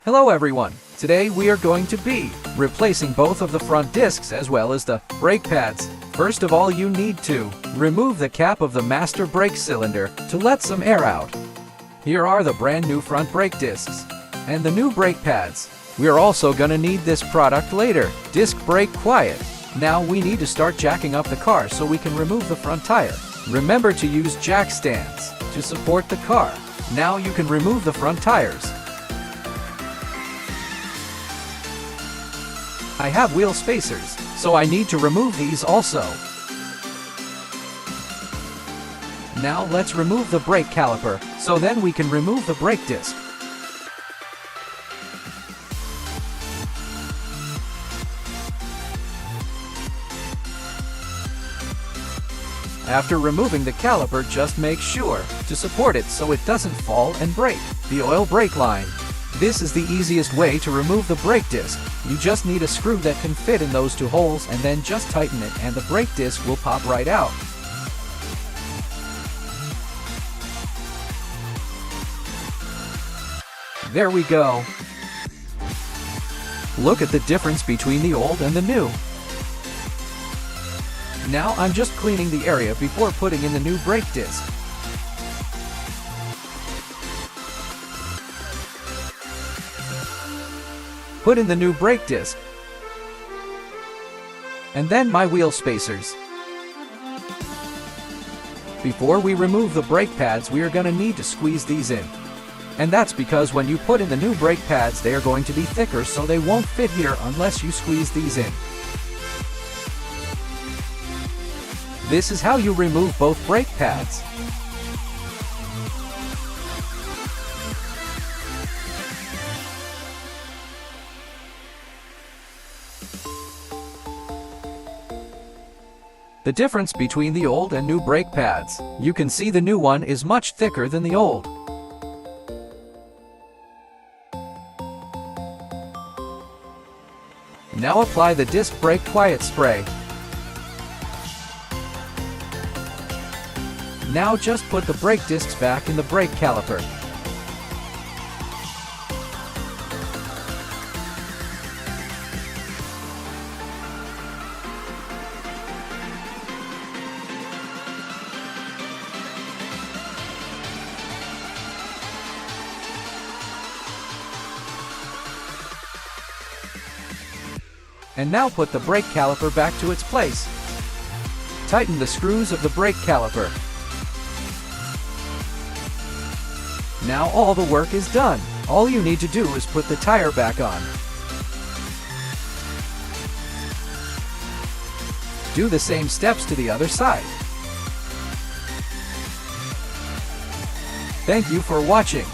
Hello everyone! Today we are going to be replacing both of the front discs as well as the brake pads. First of all, you need to remove the cap of the master brake cylinder to let some air out. Here are the brand new front brake discs and the new brake pads. We are also gonna need this product later, disc brake quiet. Now we need to start jacking up the car so we can remove the front tire. Remember to use jack stands to support the car. Now you can remove the front tires. I have wheel spacers, so I need to remove these also. Now let's remove the brake caliper, so then we can remove the brake disc. After removing the caliper, just make sure to support it so it doesn't fall and break the oil brake line. This is the easiest way to remove the brake disc. You just need a screw that can fit in those two holes and then just tighten it and the brake disc will pop right out. There we go. Look at the difference between the old and the new. Now I'm just cleaning the area before putting in the new brake disc. Put in the new brake disc, and then my wheel spacers. Before we remove the brake pads, we are going to need to squeeze these in. And that's because when you put in the new brake pads, they are going to be thicker, so they won't fit here unless you squeeze these in. This is how you remove both brake pads. The difference between the old and new brake pads. You can see the new one is much thicker than the old. Now apply the disc brake quiet spray. Now just put the brake discs back in the brake caliper. And now put the brake caliper back to its place. Tighten the screws of the brake caliper. Now all the work is done. All you need to do is put the tire back on. Do the same steps to the other side. Thank you for watching.